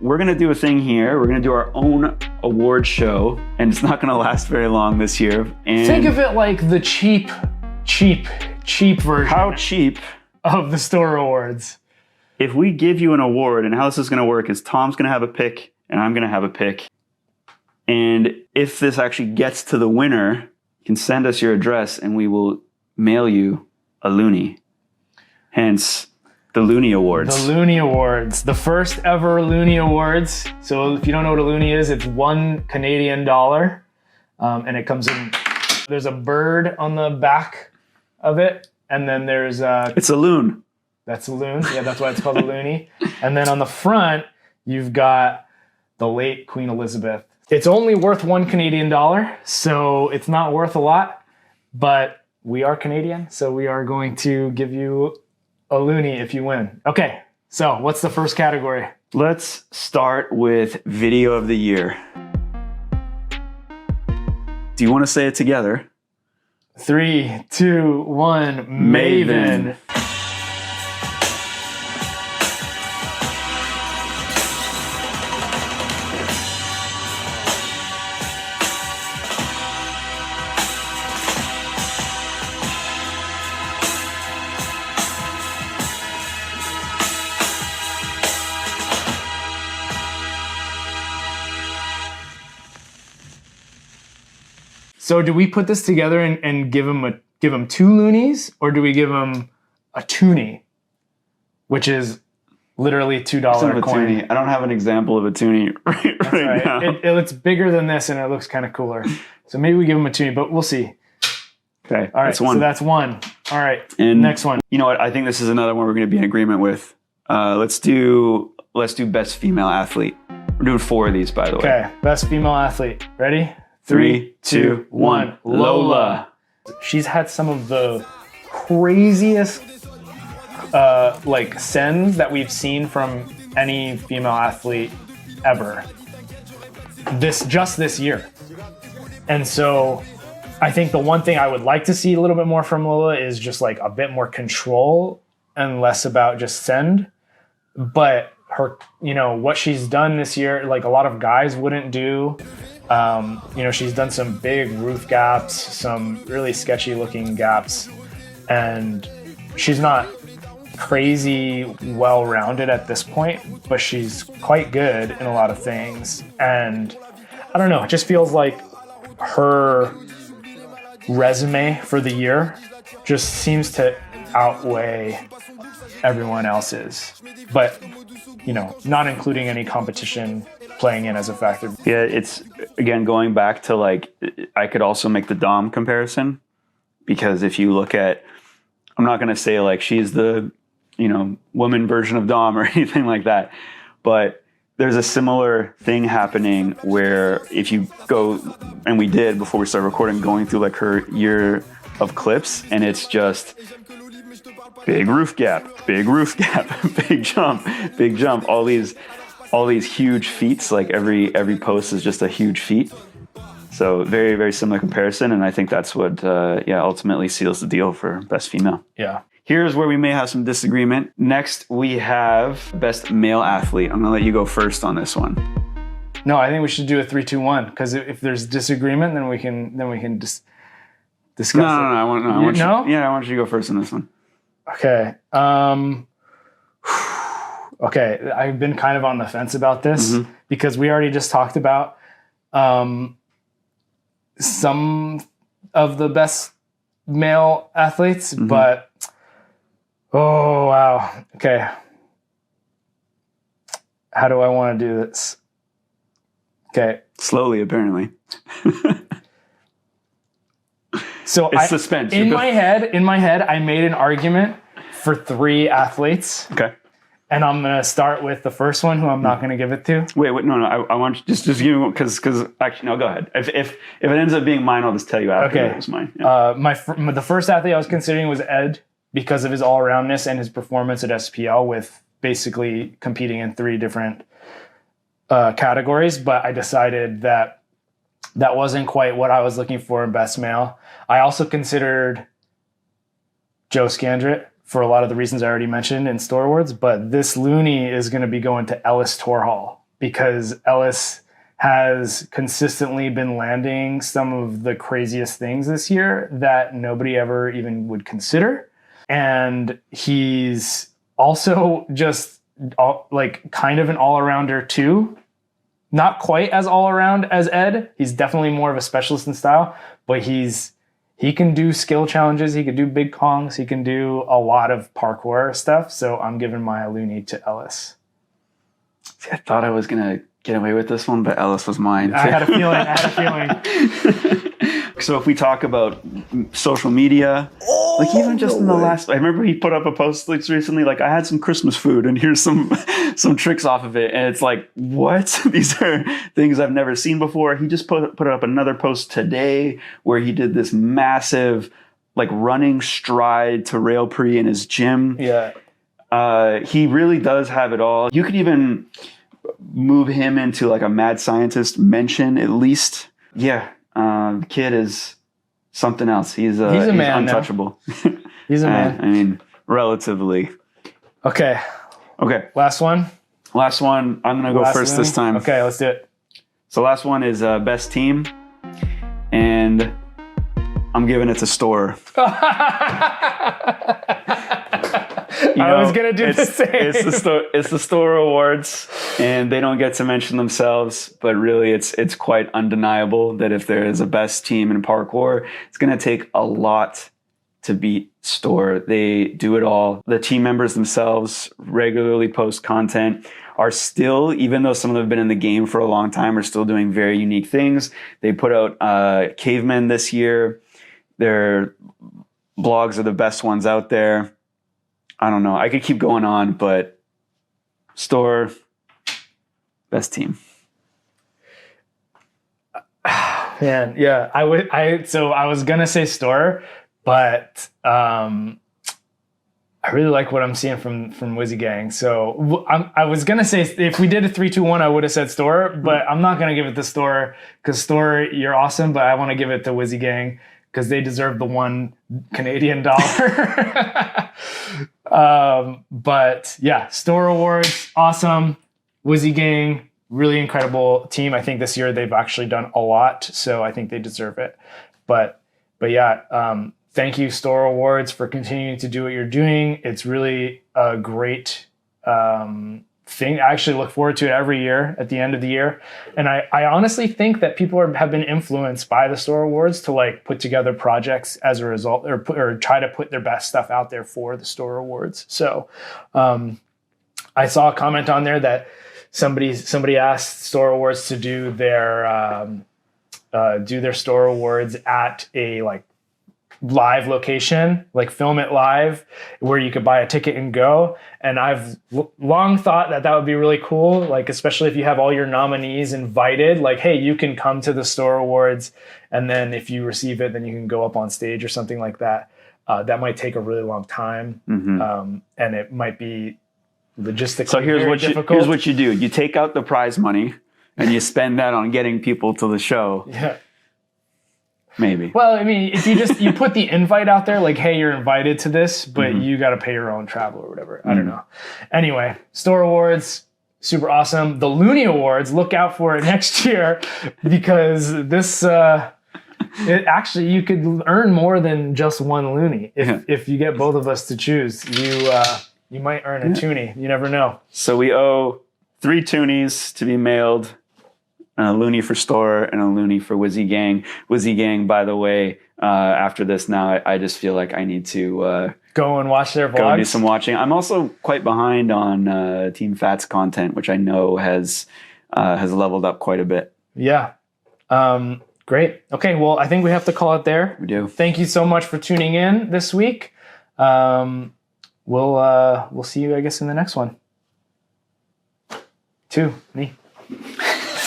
we're going to do a thing here. We're going to do our own award show, and it's not going to last very long this year. And think of it like the cheap version. How cheap? Of the Storror Awards. If we give you an award, and how this is going to work is Tom's going to have a pick, and I'm going to have a pick. And if this actually gets to the winner, you can send us your address, and we will mail you a Loony. Hence, the Loonie Awards. The Loonie Awards. The first ever Loonie Awards. So if you don't know what a Loonie is, it's $1 Canadian. And it comes in, there's a bird on the back of it. And then there's it's a loon. That's a loon. Yeah, that's why it's called a Loony. And then on the front, you've got the late Queen Elizabeth. It's only worth $1 Canadian, so it's not worth a lot, but we are Canadian, so we are going to give you a Loony if you win. Okay, so what's the first category? Let's start with Video of the Year. Do you want to say it together? 3, 2, 1, Maven. So do we put this together and give him 2 Loonies, or do we give him a toonie, which is literally $2 coin? Toonie. I don't have an example of a toonie right now. It's bigger than this, and it looks kind of cooler. So maybe we give him a toonie, but we'll see. Okay, all right. So that's one. All right, and next one. You know what? I think this is another one we're going to be in agreement with. Let's do best female athlete. We're doing 4 of these, by the way. Okay, best female athlete. Ready? 3, 2, 1. Lola. She's had some of the craziest like sends that we've seen from any female athlete ever. Just this year. And so I think the one thing I would like to see a little bit more from Lola is just like a bit more control and less about just send. But her, what she's done this year, like a lot of guys wouldn't do. She's done some big roof gaps, some really sketchy looking gaps, and she's not crazy well-rounded at this point, but she's quite good in a lot of things. And I don't know, it just feels like her resume for the year just seems to outweigh everyone else's, but not including any competition playing in as a factor. Yeah, it's again going back to like, I could also make the Dom comparison, because if you look at, I'm not going to say like she's the woman version of Dom or anything like that, but there's a similar thing happening where if you go, and we did before we started recording, going through like her year of clips, and it's just big roof gap, big jump, all these huge feats. Like every post is just a huge feat. So very, very similar comparison, and I think that's what ultimately seals the deal for best female. Yeah. Here's where we may have some disagreement. Next, we have best male athlete. I'm gonna let you go first on this one. No, I think we should do a 3, 2, 1, because if there's disagreement, then we can just discuss it. No. I want you to go first on this one. Okay. Okay, I've been kind of on the fence about this because we already just talked about some of the best male athletes, but oh, wow. Okay. How do I want to do this? Okay. Slowly, apparently. So it's suspense. In my head, I made an argument for 3 athletes. Okay. And I'm going to start with the first one, who I'm not going to give it to. Wait, no. I want you just give me, because actually, no, go ahead. If it ends up being mine, I'll just tell you after it was mine. Yeah. The first athlete I was considering was Ed, because of his all-aroundness and his performance at SPL, with basically competing in 3 different categories. But I decided that wasn't quite what I was looking for in best male. I also considered Joe Scandrett for a lot of the reasons I already mentioned in Storror Awards, but this Loony is going to be going to Ellis Torhall. because Ellis has consistently been landing some of the craziest things this year that nobody ever even would consider. And he's also just kind of an all-arounder too. Not quite as all-around as Ed. He's definitely more of a specialist in style, but he can do skill challenges. He can do big kongs. He can do a lot of parkour stuff. So I'm giving my Loony to Ellis. See, I thought I was going to get away with this one, but Ellis was mine. I had a feeling. So if we talk about social media, even just in the last, I remember he put up a post recently, I had some Christmas food and here's some tricks off of it. And it's what? These are things I've never seen before. He just put up another post today where he did this massive, running stride to rail pre in his gym. Yeah. He really does have it all. You could even move him into a mad scientist mention at least. Yeah. The kid is something else. He's man, untouchable. He's a man. I mean, relatively. Okay. Last one. I'm going to go first this time. Okay, let's do it. So last one is best team. And I'm giving it to Storror. I was going to do the same. It's the Storror Awards, and they don't get to mention themselves, but really it's quite undeniable that if there is a best team in parkour, it's going to take a lot to beat Storror. They do it all. The team members themselves regularly post content, are still, even though some of them have been in the game for a long time, are still doing very unique things. They put out Cavemen this year. Their blogs are the best ones out there. I don't know. I could keep going on, but Storror, best team. Man, yeah. I was gonna say Storror, but I really like what I'm seeing from Wizzy Gang. So I was gonna say if we did a 3-2-1, I would have said Storror, but I'm not gonna give it to Storror because Storror, you're awesome, but I want to give it to Wizzy Gang because they deserve the $1 Canadian. But yeah, Storror Awards, awesome. Wizzy Gang, really incredible team. I think this year they've actually done a lot, so I think they deserve it. But yeah, thank you, Storror Awards, for continuing to do what you're doing. It's really a great thing. I actually look forward to it every year at the end of the year. And I honestly think that people have been influenced by the Storror Awards to put together projects as a result, or try to put their best stuff out there for the Storror Awards. So I saw a comment on there that somebody asked Storror Awards to do their Storror Awards at a live location, film it live, where you could buy a ticket and go. And I've long thought that would be really cool, especially if you have all your nominees invited, hey, you can come to the Storror Awards, and then if you receive it, then you can go up on stage or something like that. That might take a really long time, and it might be logistically so here's difficult. What you do. You take out the prize money, and you spend that on getting people to the show. Yeah. Maybe. Well, I mean, if you put the invite out there, hey, you're invited to this, but you got to pay your own travel or whatever. I don't know. Anyway, Storror Awards, super awesome. The Loonie Awards, look out for it next year, because this, you could earn more than just one Loony. If you get both of us to choose, you might earn a toonie. You never know. So we owe 3 toonies to be mailed. A Loony for Storror and a Loony for Wizzy Gang. Wizzy Gang, by the way, after this now, I just feel like I need to go and watch their vlogs. Go do some watching. I'm also quite behind on Team Fat's content, which I know has leveled up quite a bit. Yeah. Great. Okay, well, I think we have to call it there. We do. Thank you so much for tuning in this week. We'll see you, I guess, in the next one. 2, me.